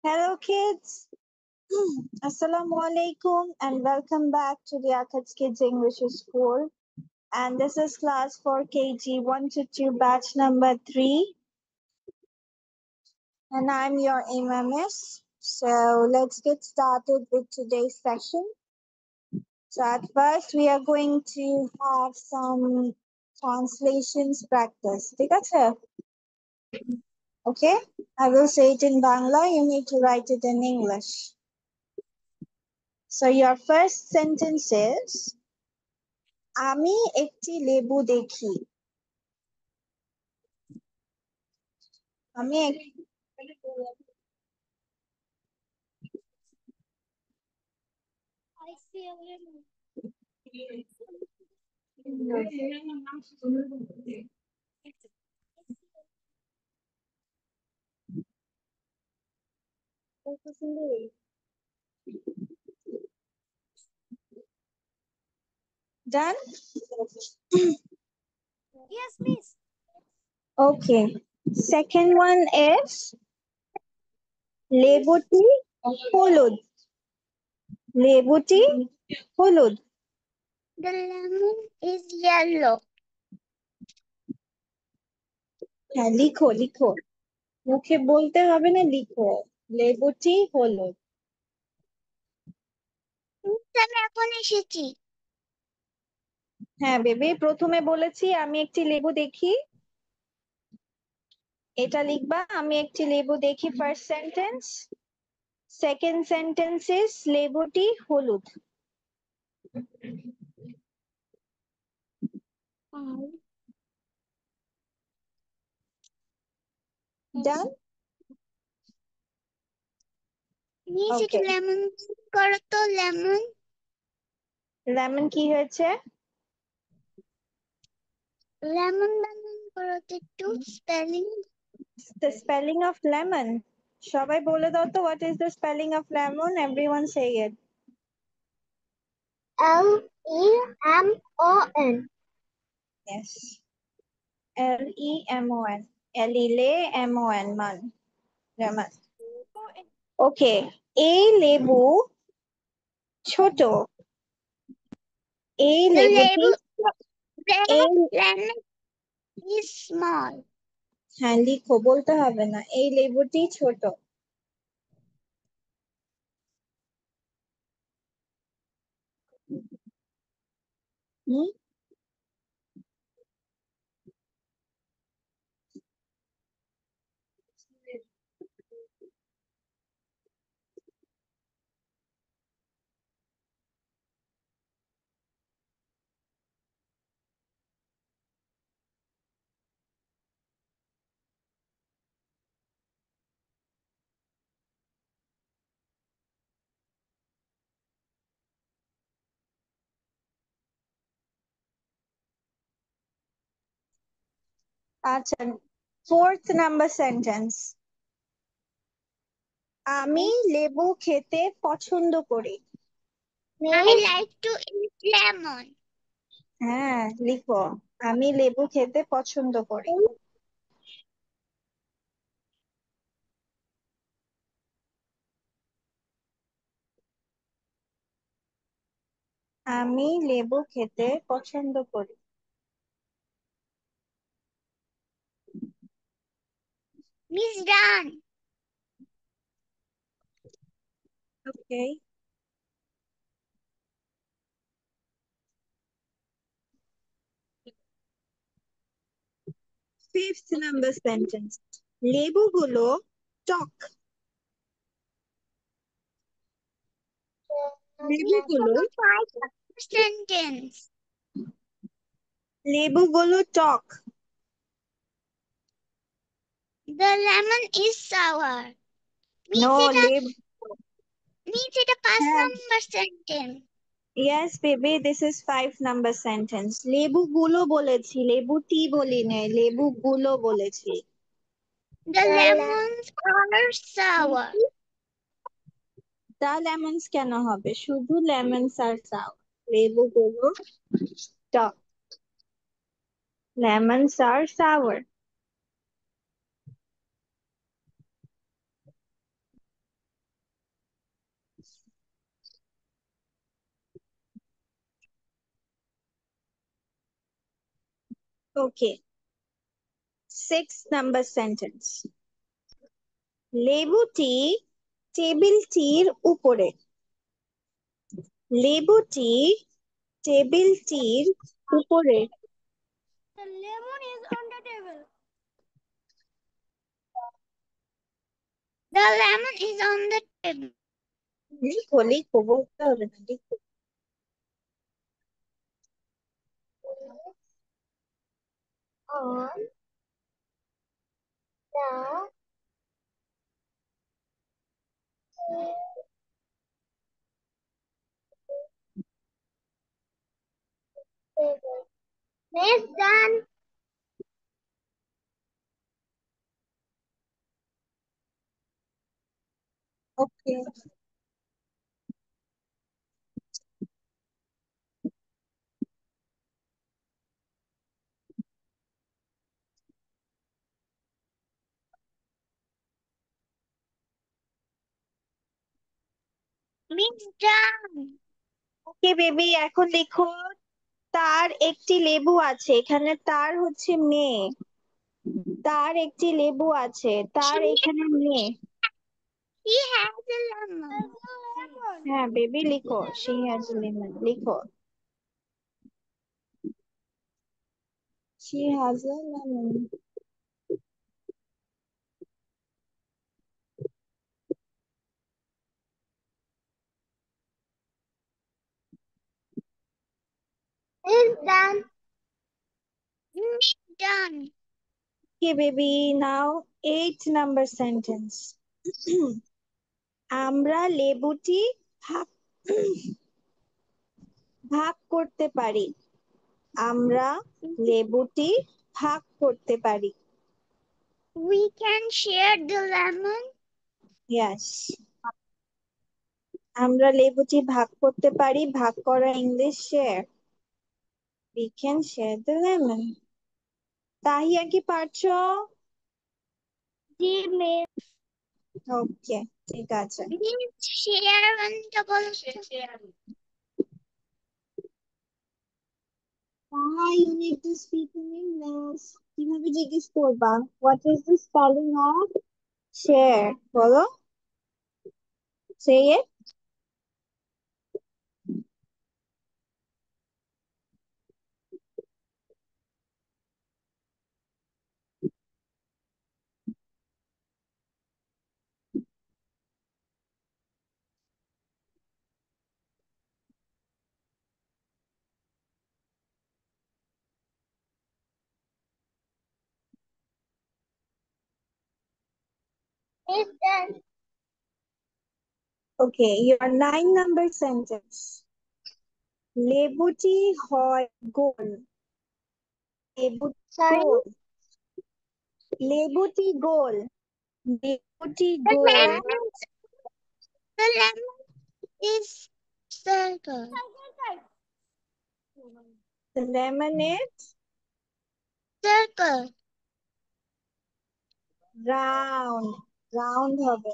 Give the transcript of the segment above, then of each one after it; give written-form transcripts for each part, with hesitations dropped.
Hello, kids. Assalamu alaikum and welcome back to the Akats Kids English School. And this is class for KG 1 to 2, batch number 3. And I'm your MMS. So let's get started with today's session. So at first, we are going to have some translations practice. ঠিক আছে? Okay? I will say it in Bangla. You need to write it in English. So your first sentence is, আমি একটি লেবু দেখি। আমি এক- Done? Yes, miss. Okay. Second one is লেবুটি হলুদ। লেবুটি হলুদ। The lemon is yellow. হ্যাঁ, লিখো লিখো। মুখে বলতে হবে না, লিখো। লেবুটি হলুদ। আমি এখন এসেছি। হ্যাঁ বেবি, প্রথমে বলেছি আমি একটি লেবু দেখি। এটা লিখবা, আমি একটি লেবু দেখি, first sentence. Second sentence is লেবুটি হলুদ। Done? মিস এটা Okay. লেমন করো তো লেমন। লেমন কি হয়েছে? লেমন লেমন করো তো একটু spelling. The spelling of lemon. সবাই বলে দাও তো, what is the spelling of lemon? Everyone say it. Lemon. Yes. Lemon. Lemon. Man. Lemon. Okay. এই লেবু ছোট। এই The লেবুটি এই lemon is small. হ্যাঁ লিখো, বলতে হবে না। এই লেবুটি ছোট। হুম? আচ্ছা, fourth number sentence. আমি লেবু খেতে পছন্দ করি। I like to eat lemon. হ্যাঁ লিখো, আমি লেবু খেতে পছন্দ করি। আমি লেবু খেতে পছন্দ করি। Miss done. Okay. Fifth number sentence. লেবুগুলো টক। লেবুগুলো Sentence. লেবুগুলো টক। The lemon is sour. No Means লেবু এটা 5 হ্যাঁ number sentence. yes baby, this is 5 number sentence. লেবুগুলো বলেছি, লেবুটি বলি নাই, লেবুগুলো বলেছি। The lemons are sour. The lemons কেন হবে? শুধু লেমনস আর সাও। লেবুগুলো টক। লেমনস আর সাওয়ার। ওকে, 6 নাম্বার সেন্টেন্স। লেবুটি টেবিলটির উপরে। লেবুটি টেবিলটির উপরে। The lemon is on the table. The lemon is on the table. লিখো লিখো, বলতে হবে না, লিখো। On the table. Miss done. Okay, Miss done. Okay baby, এখন লিখো তার একটি লেবু আছে। এখানে তার হচ্ছে মেয়ে। তার একটি লেবু আছে, তার এখানে মেয়ে। He has a lemon. হ্যাঁ বেবি, লিখো she has a lemon, লিখো she has a lemon. Miss done. Miss done. Okay baby, now 8 number sentence. আমরা লেবুটি ভাগ ভাগ করতে পারি। আমরা লেবুটি ভাগ করতে পারি। We can share the lemon. Yes, আমরা লেবুটি ভাগ করতে পারি। ভাগ করা English share. We can share the lemon. Tahiya কি পারছো? জি মিস। ওকে, ঠিক আছে। মিস share টা বলো তো। Why you need to speak in English? কিভাবে জিজ্ঞেস করবা? What is the spelling of share? বলো, say it. Miss done. Okay, your 9 number sentence. লেবুটি হয় গোল। লেবুটি Sorry. Goal. লেবুটি goal. লেবুটি The goal. lemon is circle. The lemon is Circle. round. Round হবে।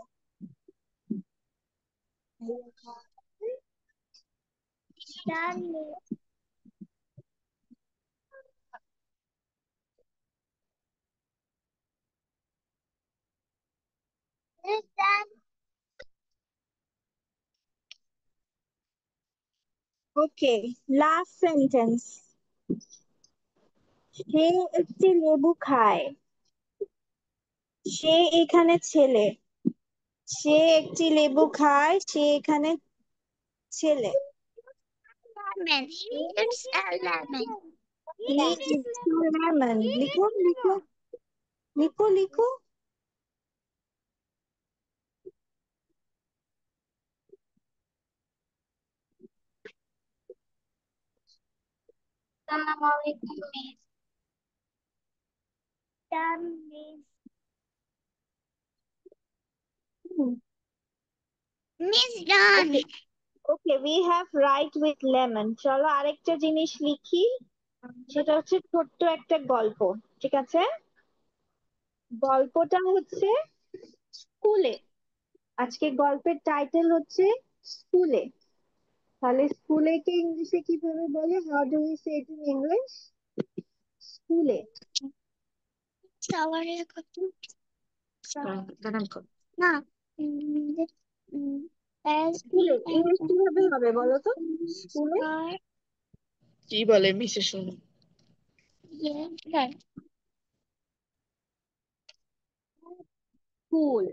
Done. Miss. Miss done. Okay, last sentence. সে একটি লেবু খায়। সে এখানে ছেলে। সে একটি লেবু খায়, সে এখানে ছেলে। Lemon. It's a lemon. He eats a lemon. লিখো লিখো লিখো লিখো। Assalamualaikum, Miss. Done, Miss. Hmm, Miss done. Okay, okay, we have write with lemon. চলো আরেকটা জিনিস লিখি, সেটা হচ্ছে ছোট্ট একটা গল্প। ঠিক আছে, গল্পটা হচ্ছে স্কুলে। আজকে গল্পের টাইটেল হচ্ছে স্কুলে। তাহলে স্কুলে কে ইংলিশে কিভাবে বলে? How do we say it in English? স্কুলে Shower এর কথা বানান কর। না উম, উম, as স্কুলে ইংলিশ কিভাবে হবে বলো তো? স্কুলে star কি বলে মিসে শুনো। yeah right স্কুল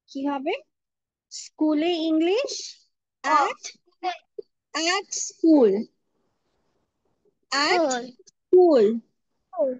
কি হবে? স্কুলে English at school at cool school.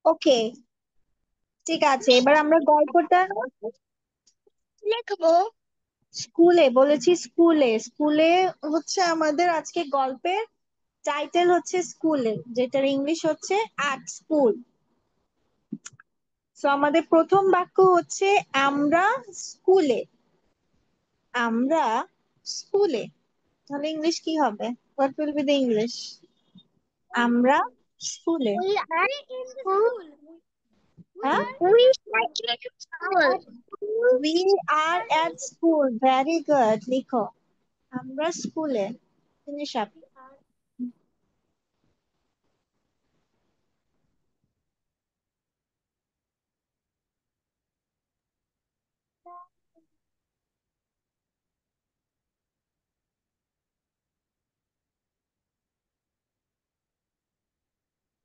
Okay, ঠিক আছে, এবার আমরা গল্পটা লিখবো স্কুলে বলেছি। স্কুলে স্কুলে হচ্ছে আমাদের আজকে গল্পের টাইটেল হচ্ছে স্কুলে, যেটার ইংলিশ হচ্ছে at স্কুল। সো আমাদের প্রথম বাক্য হচ্ছে আমরা স্কুলে। আমরা স্কুলে, তাহলে ইংলিশ কি হবে? What will be the English? আমরা স্কুলে। we are in school হ্যাঁ, we are in school we are at school, very good, লিখো আমরা স্কুলে। Finish up.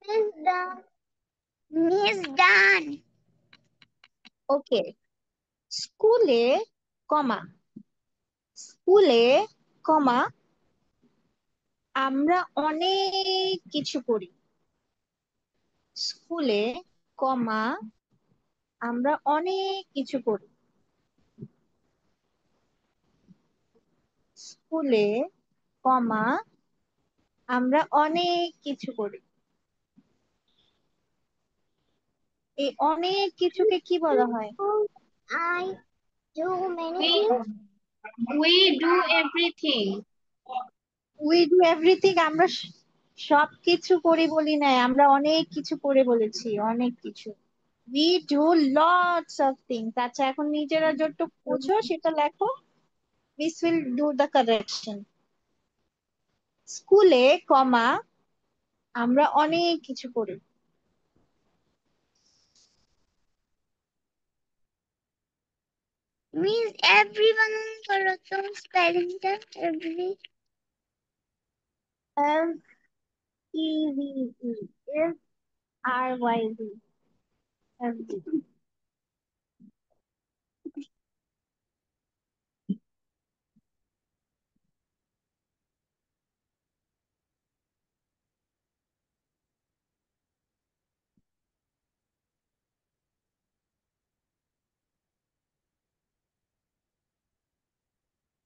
Miss done Miss done ওকে, স্কুলে কমা, স্কুলে কমা আমরা অনেক কিছু করি। স্কুলে কমা আমরা অনেক কিছু করি। স্কুলে কমা আমরা অনেক কিছু করি। এই অনেক কিছুকে কি বলা হয়? I do many We things we do everything. We do everything, আমরা সব কিছু করি বলি নাই, আমরা অনেক কিছু করে বলেছি, অনেক কিছু। We do lots of things. আচ্ছা, এখন নিজেরা যতটুকু বুঝো সেটা লেখো। Miss will do the correction. স্কুলে কমা আমরা অনেক কিছু করি। means everyone করো তো স্পেলিংটা every এল ই ভি ই, এস আর ওয়াই ভি, এভরি।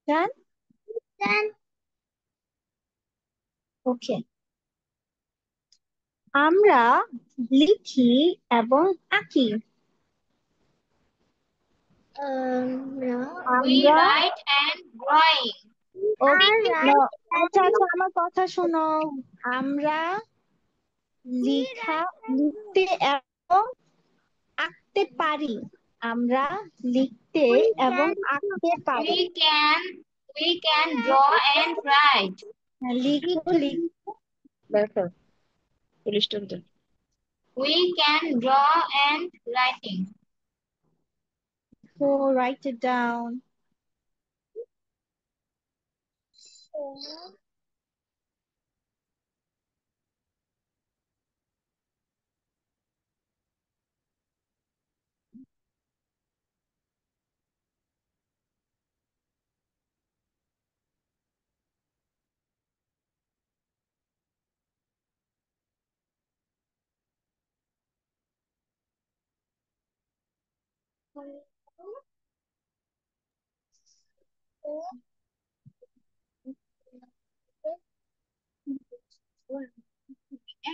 ডান, then ওকে। আমরা লিখি এবং আঁকি। no We আমরা write and drawing. Okay, are right আচ্ছা আচ্ছা, আমার কথা শোনো। আমরা we লিখা write and লিখতে এবং আঁকতে পারি। আমরা লিখতে we এবং can আঁকতে পারি। We can draw and write. হ্যাঁ, লিখো লিখো। দেখো পুলিশটা দেন। We can draw and writing. Right it down.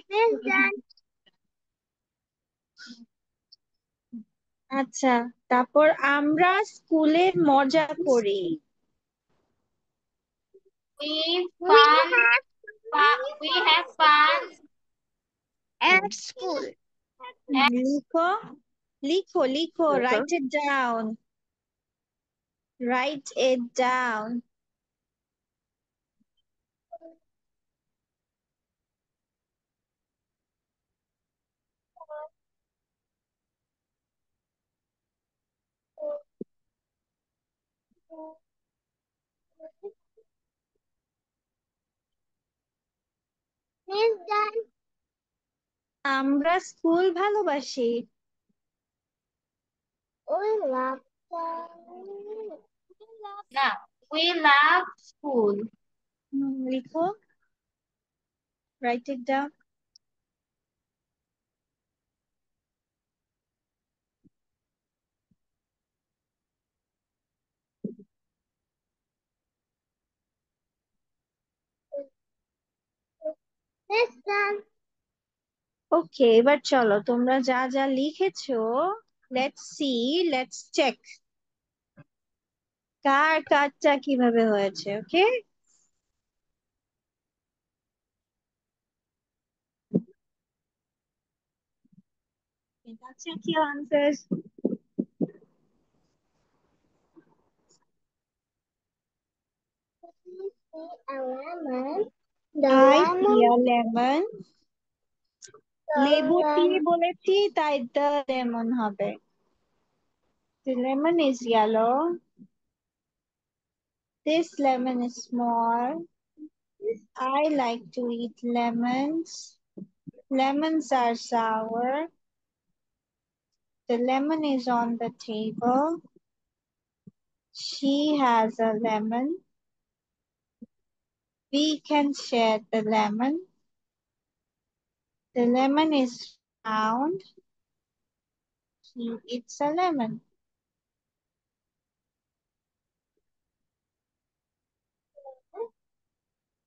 Miss done. আচ্ছা, তারপর আমরা স্কুলে মজা করি। We We fun. have We have fun. at school. লিখো লিখো লিখো, লিখো। write it down. Write it down. Miss done. আমরা স্কুল ভালোবাসি। We love Now, we love school. লিখো, write it down. Miss done. ওকে, এবার চলো তোমরা যা যা লিখেছো, লেটস সি, লেটস চেক কার কাজটা কিভাবে হয়েছে। ওকে, check your answers. We see a lemon. The I lemon. see a lemon. লেবু The দিয়ে বলেছি তাই the lemon হবে। The lemon is yellow. This lemon is small. I like to eat lemons. Lemons are sour. The lemon is on the table. She has a lemon. We can share the lemon. The lemon is round. He eats a lemon.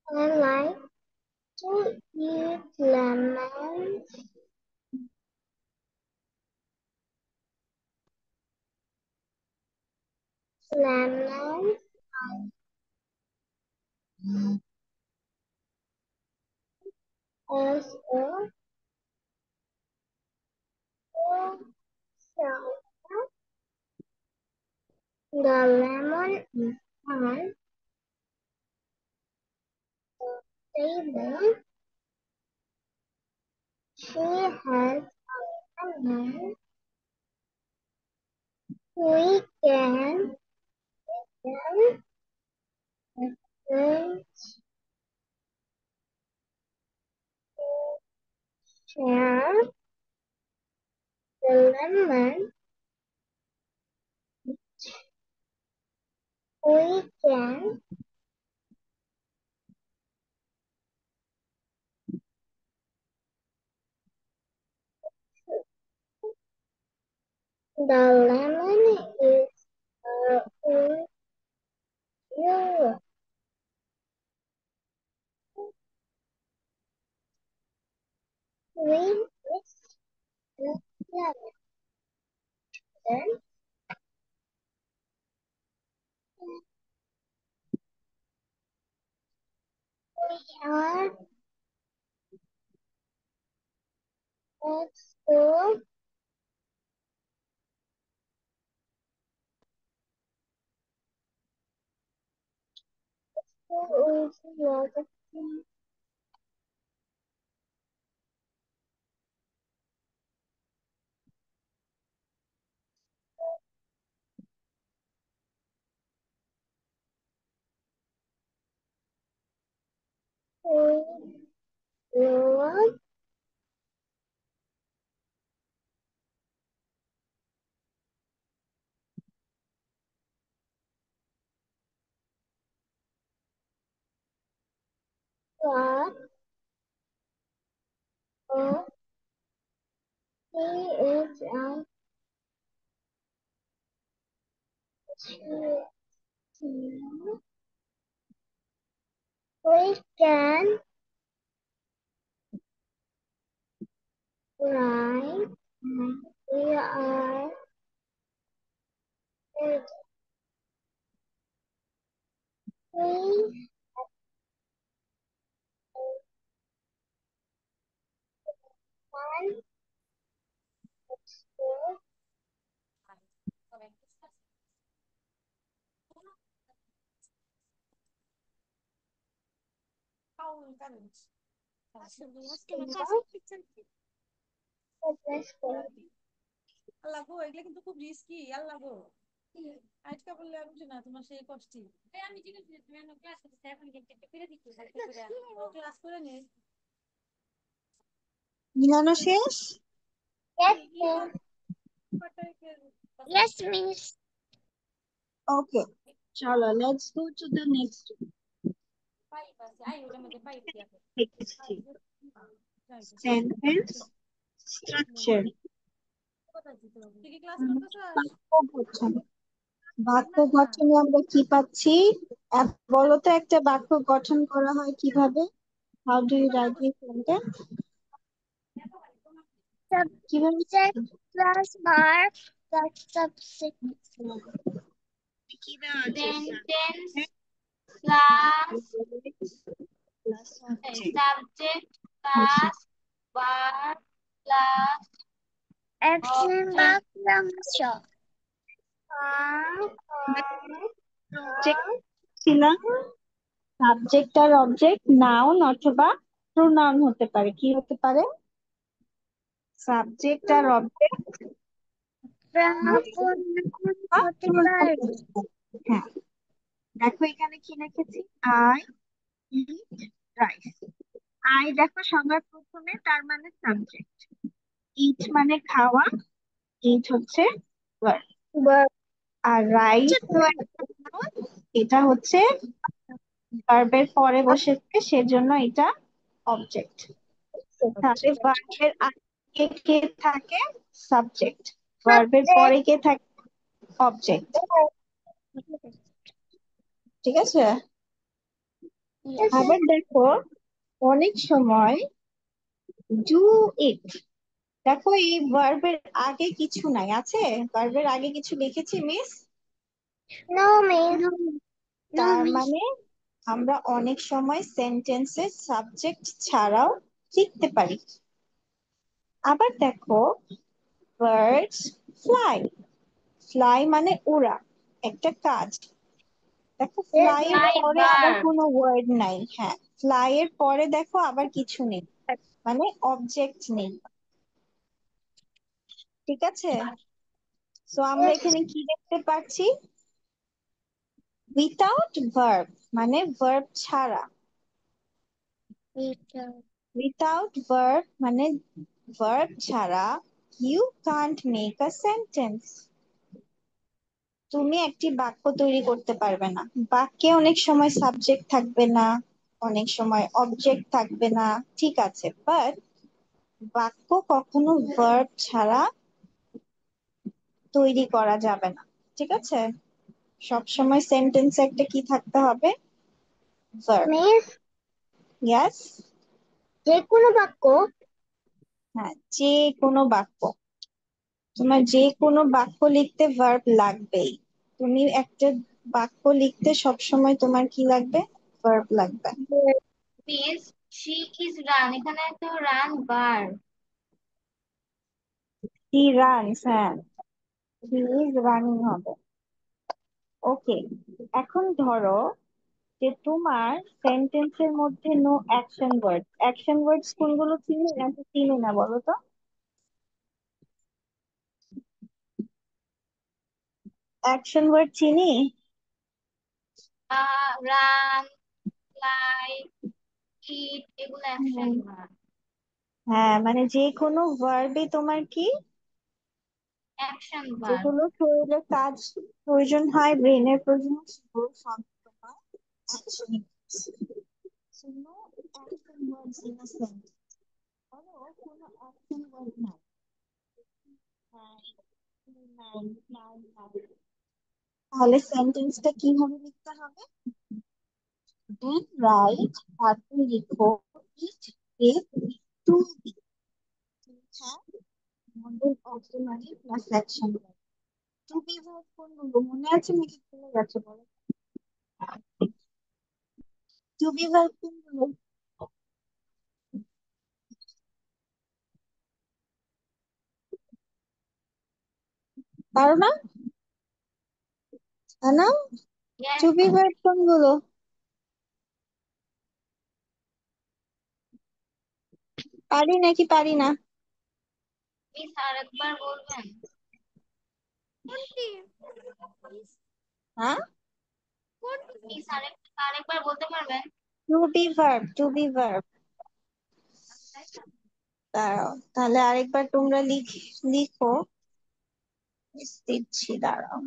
I like to eat lemons. Lemons. Also, the lemon is on the table. She has a lemon. We can then share the lemon. We can the lemon is in Europe. We mix the lemon. Then we are at school. School is not a school. Love God. Oh, he is a tree. We can Right. We are we one two let's go. আল্লাহ গো এগুলো কিন্তু খুব risky আল্লাহ গো আজকে বললে আর বুঝি না তোমার সেই কষ্টি আমি জিজ্ঞেস করি তুমি ক্লাস করতে এখন গেটে করে দিচ্ছি ক্লাস করে নে মিলানো শেষ? Yes, yes, miss. Okay. চলো, let's go to the next pipe আছে আই ওটার মধ্যে পাইপ দিয়া sentence structure. তুই কি ক্লাস করতেছস বাক্য গঠন। বাক্য গঠনে আমরা কি পাচ্ছি? বলো তো একটা বাক্য গঠন করা হয় কিভাবে? How do you write this sentence? কিভাবে? Subject plus verb plus subject. কি দেওয়া আছে? Sentence plus Plus subject. subject plus verb plus Action verb plus shop. Subject ছিলাম, সাবজেক্ট আর অবজেক্ট নাউন অথবা প্রোনাউন হতে পারে। কি হতে পারে? সাবজেক্ট আর অবজেক্ট হ্যাঁ। দেখো এখানে কি লিখেছি? I eat rice. আই দেখো সবার প্রথমে, তার মানে সাবজেক্ট। ইট মানে খাওয়া, ইট হচ্ছে verb। আর রাইস এটা হচ্ছে ভার্বের পরে বসেছে, সেজন্য এটা অবজেক্ট। তাহলে ভার্বের আগে কে থাকে? সাবজেক্ট। ভার্বের পরে কে থাকে? অবজেক্ট। ঠিক আছে? আবার দেখো অনেক সময় ডু ইট, দেখো এই ভার্বের আগে কিছু নাই, আছে? ভার্বের আগে কিছু লিখেছি মিস? No, miss. তার মানে আমরা অনেক সময় সেন্টেন্সে সাবজেক্ট ছাড়াও লিখতে পারি। আবার দেখো বার্ডস ফ্লাই। ফ্লাই মানে উড়া, একটা কাজ। দেখো ফ্লাই এর fly পরে আবার verb. কোনো ওয়ার্ড নাই। হ্যাঁ, ফ্লাই এর পরে দেখো আবার কিছু নেই, মানে অবজেক্ট নেই। ঠিক আছে? সো আমরা এখানে কি দেখতে পাচ্ছি? উইথাউট ভার্ব মানে ভার্ব ছাড়া। উইথাউট ভার্ব মানে ভার্ব ছাড়া you can't make a sentence. তুমি একটি বাক্য তৈরি করতে পারবে না। বাক্যে অনেক সময় সাবজেক্ট থাকবে না, অনেক সময় অবজেক্ট থাকবে না, ঠিক আছে, বাট বাক্য কখনো ভার্ব ছাড়া তৈরি করা যাবে না। ঠিক আছে? সবসময় সেন্টেন্সে একটা কি থাকতে হবে? ভার্ব। Miss, yes? যে কোনো বাক্য হ্যাঁ, যে কোনো বাক্য। তোমার যে কোনো বাক্য লিখতে ভার্ব লাগবেই। তুমি একটা বাক্য লিখতে সবসময় তোমার কি লাগবে? ভার্ব লাগবে। Miss, she is run. এখানে তো run verb. হি রানস, হ্যাঁ, হি ইজ রানিং হবে। ওকে, এখন ধরো যে তোমার সেন্টেন্সের মধ্যে নো অ্যাকশন ওয়ার্ড। অ্যাকশন ওয়ার্ডস কোনগুলো চিনি নাকি চিনি না বলো তো? অ্যাকশন ওয়ার্ড চিনি? Run, fly, eat, এগুলো action verb. হ্যাঁ, মানে যে কোনো ভার্বে তোমার কি, Action verb. যেগুলো শরীরে কাজ প্রয়োজন হয়, ব্রেনের প্রয়োজন হয়, সেগুলো সব তোমার action. So no action words in a sentence. ধরো কোনো অ্যাকশন ওয়ার্ড নাই, তাহলে সেন্টেন্সটা কিভাবে লিখতে হবে? দেন রাইট, তারপর লিখো it is to be. Auxiliary plus action verb. To be verb কোনগুলো মনে আছে নাকি ভুলে গেছে বলো? টু বি ভার্ব কোনগুলো? পারো না? না, Yes, টু বি ভার্ব কোনগুলো? পারি নাকি পারি না? মিস আরেকবার বলবেন? কোনটি? হ্যাঁ, মিস আরেকবার বলতে পারবেন? To be verb, to be verb. দাঁড়াও, তাহলে আরেকবার তোমরা লিখো। দিচ্ছি, দাঁড়াও।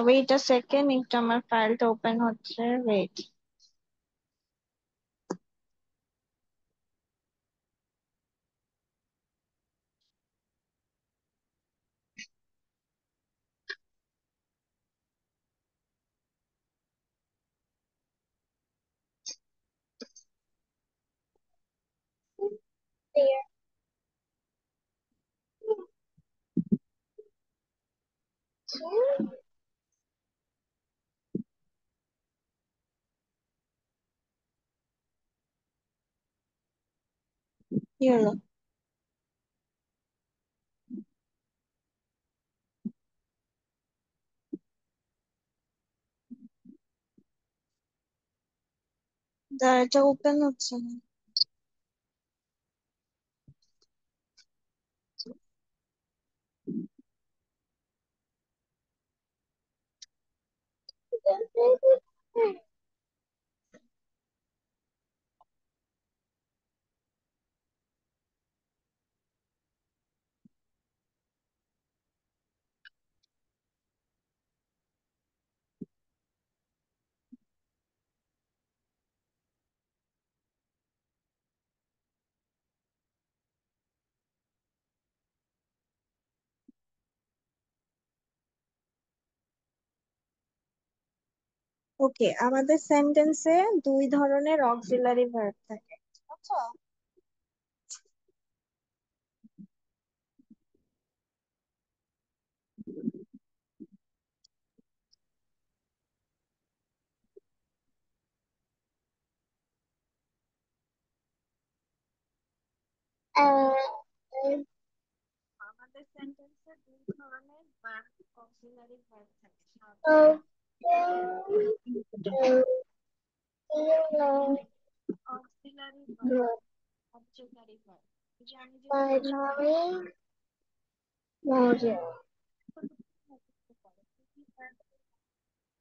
ওয়েট আ সেকেন্ড, একটু আমার ফাইলটা ওপেন হচ্ছে, ওয়েট। কি হলো? এটা ওপেন হচ্ছে না। ওকে, আমাদের সেন্টেন্সে দুই ধরনের অক্সিলারি ভার্ব থাকে, আচ্ছা। আমাদের সেন্টেন্সে দুই ধরনের ভার্ব, অক্সিলারি ভার্ব থাকে। Auxiliary verb, objective verb. যে আমি যে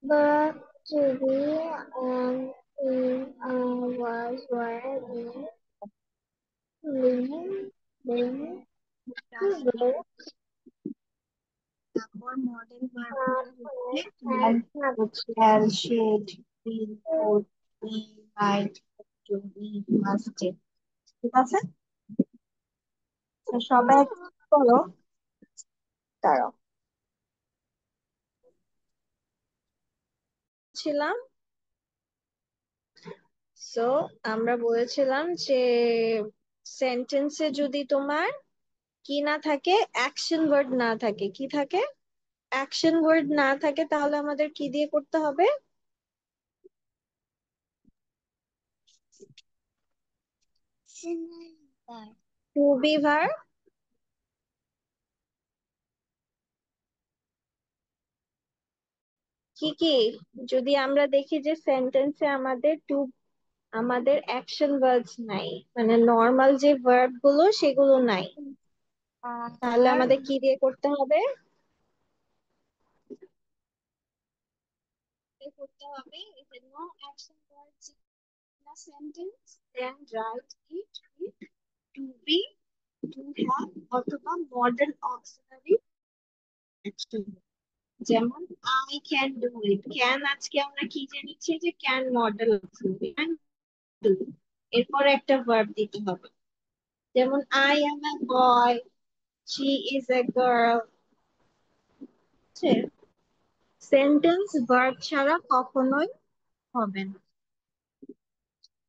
But to be in was where living তারপর মডেল ভার্ব হচ্ছে shall, should, will, could, be, might, to be, must, ঠিক আছে? তো সবাই করো, দাঁড়াও। ছিলাম, সো আমরা বলেছিলাম যে সেন্টেন্সে যদি তোমার কি না থাকে, অ্যাকশন ওয়ার্ড না থাকে, কি থাকে, অ্যাকশন ওয়ার্ড না থাকে, তাহলে আমাদের কি দিয়ে করতে হবে? টু বি ভার্ব, কি কি, যদি আমরা দেখি যে সেন্টেন্সে আমাদের অ্যাকশন ভার্বস নাই, মানে নর্মাল যে ভার্ব গুলো সেগুলো নাই, তাহলে আমাদের কি দিয়ে করতে হবে? করতে হবে যে no action words in a sentence, then write it with to be, to have অথবা model auxiliary action. যেমন I can do it. Can আজকে আমরা কি জেনেছি যে can model auxiliary can do. এরপর একটা verb দিতে হবে। যেমন I am a boy, she is a girl. Sentence verb ছাড়া কখনোই হবে না।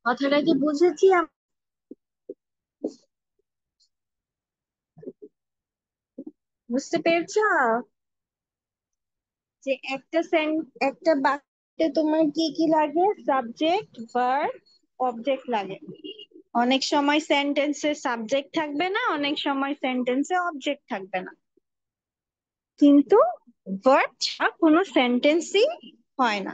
কথাটা কি বুঝেছি? বুঝতে পেরেছো যে একটা বাক্যে তোমার কি কি লাগে? সাবজেক্ট, ভার্ব, অবজেক্ট লাগে। অনেক সময় সেন্টেন্সে সাবজেক্ট থাকবে না, অনেক সময় সেন্টেন্সে অবজেক্ট থাকবে না, কিন্তু ভার্ব ছাড়া কোনো সেন্টেন্সই হয় না।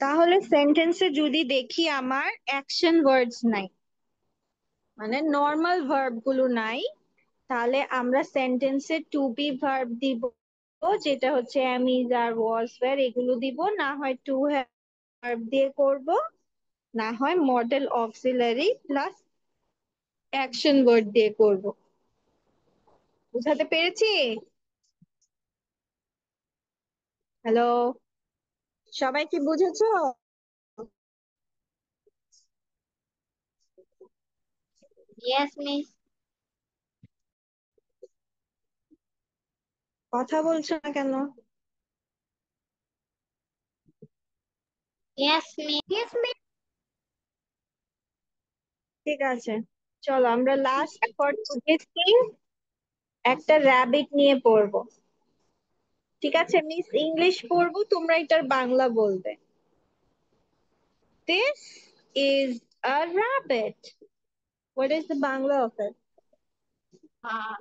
তাহলে সেন্টেন্সে যদি দেখি আমার অ্যাকশন ওয়ার্ডস নাই, মানে নর্মাল ভার্ব গুলো নাই, তাহলে আমরা সেন্টেন্সে টু বি ভার্ব দিব, যেটা হচ্ছে am, is, R was, were এগুলো দিব, না হয় টু হ্যাভ ভার্ব দিয়ে করব, না হয় modal auxiliary plus action word দিয়ে করব। বুঝাতে পেরেছি? হ্যালো, সবাই কি বুঝেছো? Yes, miss. কথা বলছো না কেন? Yes, miss. Yes, miss. ঠিক আছে, চলো আমরা লাস্ট ফর টুডে একটা র্যাবিট নিয়ে পড়বো। ঠিক আছে, মিস ইংলিশ পড়বো, তোমরা এটার বাংলা বলবে। This is a rabbit. What is the Bangla of it? আহ,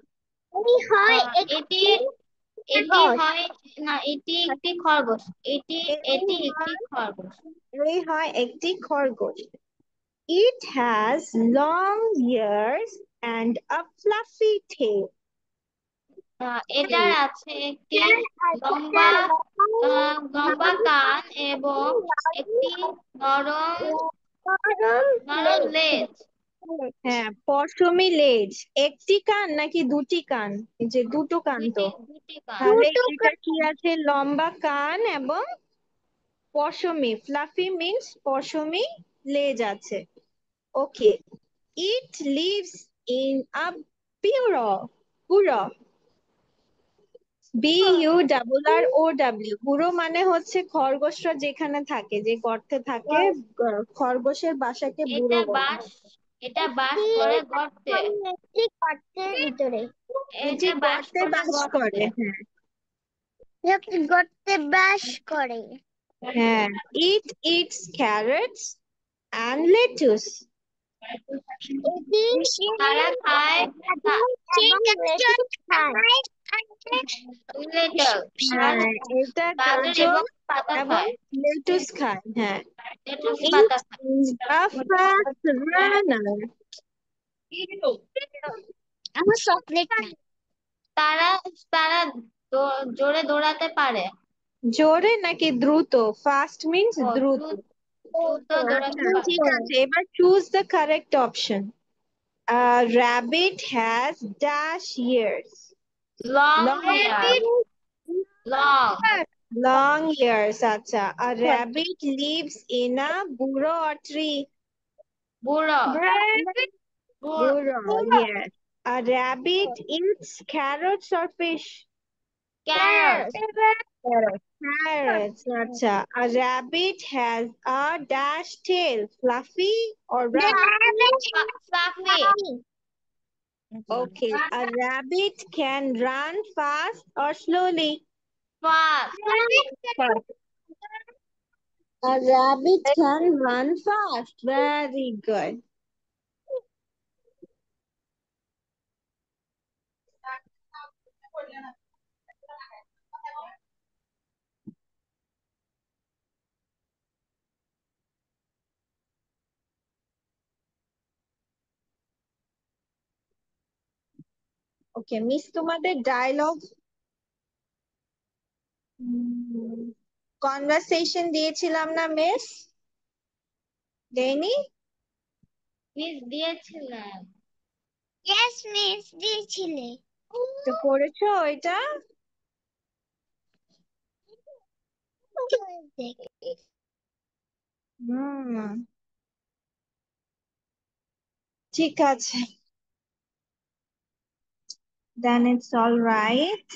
এটি হয় এটি এটি খরগোশ। হয় না, এটি একটি খরগোশ। এটি এটি একটি খরগোশ। এই হয় একটি খরগোশ। It has long ears and a fluffy tail. এটার আছে একটি লম্বা লম্বা কান এবং একটি নরম নরম লেজ। হ্যাঁ, পশমী লেজ। একটি কান নাকি দুটি কান? এই যে দুটো কান তো। দুটি কান। তাহলে এটা কি আছে? লম্বা কান এবং পশমী, ফ্লাফি মিন্স পশমী লেজ আছে। Okay, it lives in a burrow. BURROW, বুড়ো মানে হচ্ছে খরগোশরা যেখানে থাকে, যে গর্তে থাকে, খরগোশের বাসাকে বুড়ো বলে। এটা বাস করে গর্তে। একটি গর্তের ভিতরে। এটি এটা বাস গর্তে করে বাস করে। গর্তে। হ্যাঁ, গর্তে বাস করে। হ্যাঁ, it eats carrots and lettuce. এটি তারা খায় লেটুস খায়। লিটল হ্যাঁ, এটা গাজর গাজর এবং পাতা এবং খায়। লেটুস খায়। হ্যাঁ, লেটুস it পাতা খায়। is a fast runner. আমার চকলেট না। তারা তারা জোরে দৌড়াতে পারে। জোরে নাকি দ্রুত? ফাস্ট মিন্স ও, দ্রুত। দ্রুত দৌড়াতে আচ্ছা, পারে। ঠিক আছে, এবার choose the correct option. Rabbit has dash ears. Long Long hair. Long long ears. আচ্ছা, a rabbit lives in a burrow or tree. বুড়ো Burrow, yes. A rabbit eats carrots or fish. Carrot Carrots. Acha. A rabbit has a dash tail, fluffy or rough. Fluffy Okay. A rabbit can run fast or slowly. Fast Fast. A rabbit can run fast. Very good. Okay, miss তোমাদের dialogue conversation দিয়েছিলাম না miss? দেয়নি? Miss দিয়েছিলাম। Yes, miss, দিয়েছিলে। তো পড়েছো এটা? হুম, ঠিক আছে। Then it's all right.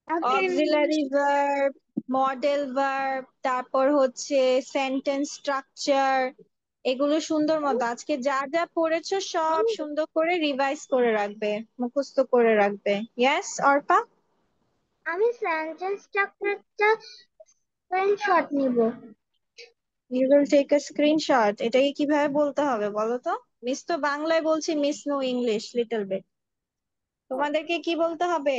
Auxiliary verb, model verb, তারপর হচ্ছে সেন্টেন্স স্ট্রাকচার, এগুলো সুন্দর মতো আজকে যা যা পড়েছো সব সুন্দর করে রিভাইজ করে রাখবে, মুখস্থ করে রাখবে। ইয়েস অর্পা? আমি সেন্টেন্স স্ট্রাকচারটা স্ক্রিনশট নিব। You will take a screenshot. এটাকে কিভাবে বলতে হবে বলো তো? মিস তো বাংলায় বলছি, miss no English little bit. তোমাদেরকে কি বলতে হবে?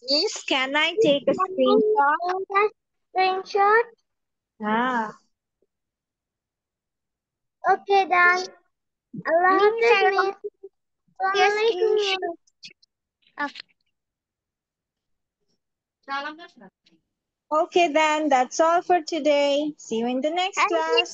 Miss can I take a screenshot? Screenshot. হ্যাঁ। Okay done. আল্লাহ হাফেজ মিস। আসসালামু আলাইকুম miss. Okay, then that's all for today. See you in the next class.